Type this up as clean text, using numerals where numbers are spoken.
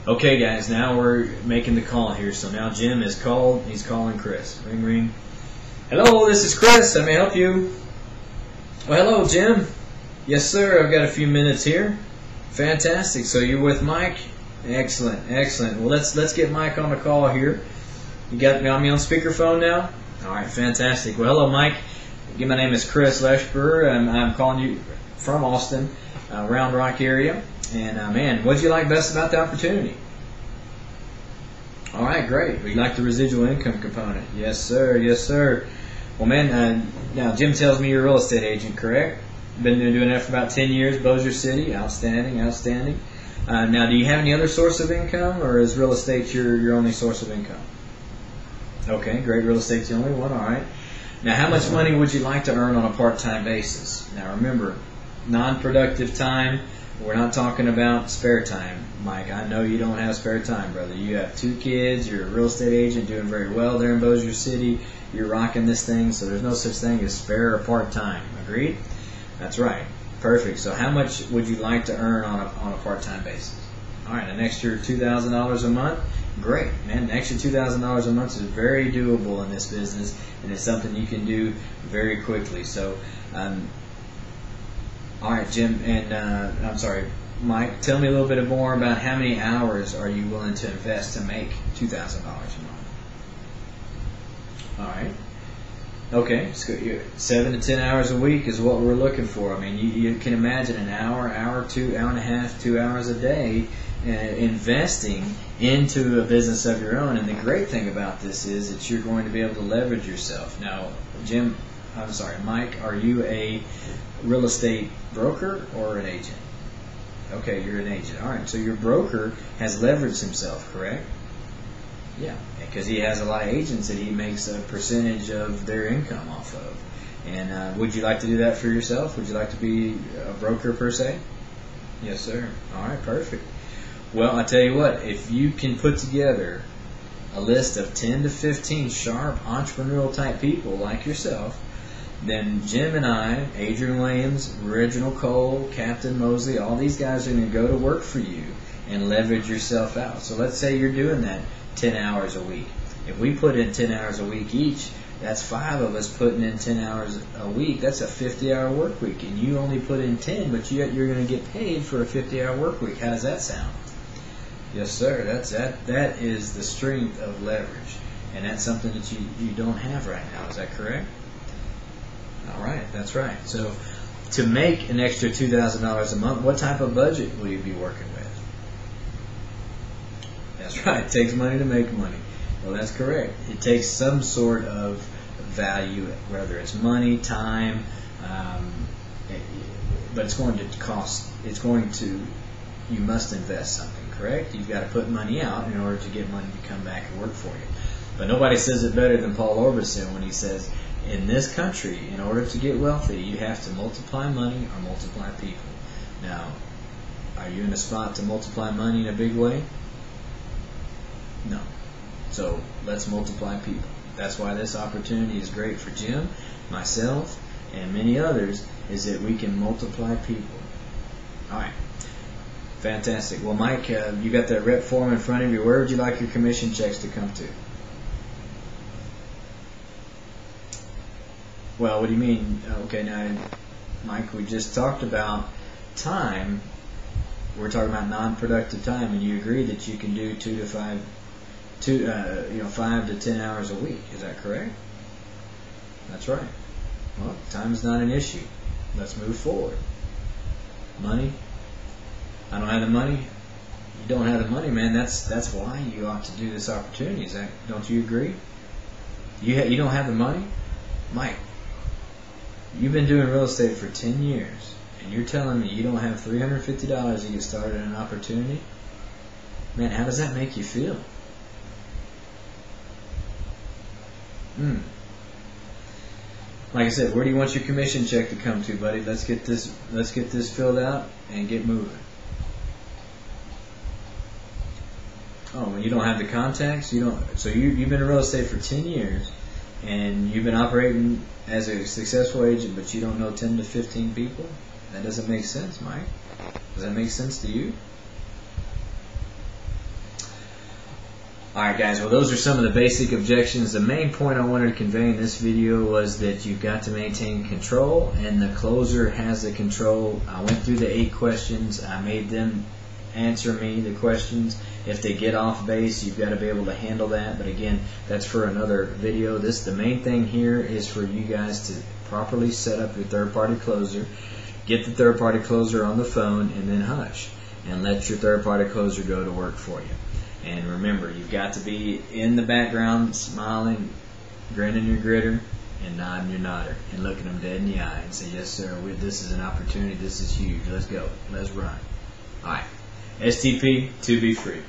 Okay, guys, now we're making the call here. So now Jim is called. He's calling Chris. Ring, ring. Hello, this is Chris. I may help you. Well, hello, Jim. Yes, sir. I've got a few minutes here. Fantastic. So you're with Mike? Excellent, excellent. Well, let's get Mike on the call here. You got me on speakerphone now? All right, fantastic. Well, hello, Mike. Again, my name is Chris Leshber. I'm calling you from Austin, Round Rock area. And, man, what did you like best about the opportunity? All right, great. We like the residual income component. Yes, sir. Yes, sir. Well, man, now Jim tells me you're a real estate agent, correct? Been doing that for about 10 years, Bossier City. Outstanding, outstanding. Now, do you have any other source of income, or is real estate your only source of income? Okay, great. Real estate's the only one. All right. Now, how much money would you like to earn on a part-time basis? Now, remember, non-productive time. We're not talking about spare time, Mike. I know you don't have spare time, brother. You have 2 kids. You're a real estate agent doing very well there in Bossier City. You're rocking this thing, so there's no such thing as spare or part-time. Agreed? That's right. Perfect. So how much would you like to earn on a part-time basis? All right, an extra $2,000 a month? Great, man. An extra $2,000 a month is very doable in this business, and it's something you can do very quickly. So, all right, Jim, and I'm sorry, Mike, tell me a little bit more about how many hours are you willing to invest to make $2,000 a month? All right. Okay, so 7 to 10 hours a week is what we're looking for. I mean, you can imagine an hour, hour, 2, hour and a half, 2 hours a day investing into a business of your own. And the great thing about this is that you're going to be able to leverage yourself. Now, Mike, are you a real estate broker or an agent? Okay, you're an agent. All right, so your broker has leveraged himself, correct? Yeah, because he has a lot of agents that he makes a percentage of their income off of. And would you like to do that for yourself? Would you like to be a broker per se? Yes, sir. All right, perfect. Well, I tell you what, if you can put together a list of 10 to 15 sharp entrepreneurial type people like yourself, then Jim and I, Adrian Williams, Reginald Cole, Captain Mosley, all these guys are going to go to work for you and leverage yourself out. So let's say you're doing that 10 hours a week. If we put in 10 hours a week each, that's 5 of us putting in 10 hours a week. That's a 50-hour work week, and you only put in 10, but you're going to get paid for a 50-hour work week. How does that sound? Yes, sir. That is the strength of leverage, and that's something that you don't have right now. Is that correct? All right, that's right. So to make an extra $2,000 a month, what type of budget will you be working with? That's right. It takes money to make money. Well, that's correct. It takes some sort of value, whether it's money, time, but it's going to cost. You must invest something, correct? You've got to put money out in order to get money to come back and work for you. But nobody says it better than Paul Orbison when he says, in this country, in order to get wealthy, you have to multiply money or multiply people. Now, are you in a spot to multiply money in a big way? No. So let's multiply people. That's why this opportunity is great for Jim, myself, and many others, is that we can multiply people. All right. Fantastic. Well, Mike, you got that rep form in front of you. Where would you like your commission checks to come to? Well, what do you mean? Okay, now, Mike, we just talked about time. We're talking about non-productive time, and you agree that you can do 5 to 10 hours a week. Is that correct? That's right. Well, time is not an issue. Let's move forward. Money. I don't have the money. You don't have the money, man. That's why you ought to do this opportunity. Don't you agree? You don't have the money, Mike. You've been doing real estate for 10 years, and you're telling me you don't have $350 to get started in an opportunity? Man, how does that make you feel? Like I said, where do you want your commission check to come to, buddy? Let's get this filled out and get moving. Oh, and you don't have the contacts? So you've been in real estate for 10 years, and you've been operating as a successful agent, but you don't know 10 to 15 people? That doesn't make sense, Mike. Does that make sense to you? Alright guys, well those are some of the basic objections. The main point I wanted to convey in this video was that you've got to maintain control, and the closer has the control. I went through the 8 questions. I made them answer me the questions. If they get off base, you've got to be able to handle that, but again, that's for another video. The main thing here is for you guys to properly set up your third-party closer, get the third-party closer on the phone, and then hush, and let your third-party closer go to work for you. And remember, you've got to be in the background, smiling, grinning your gritter, and nodding your nodder, and looking them dead in the eye and say, yes sir, this is an opportunity, this is huge, let's go, let's run. Alright, STP, to be free.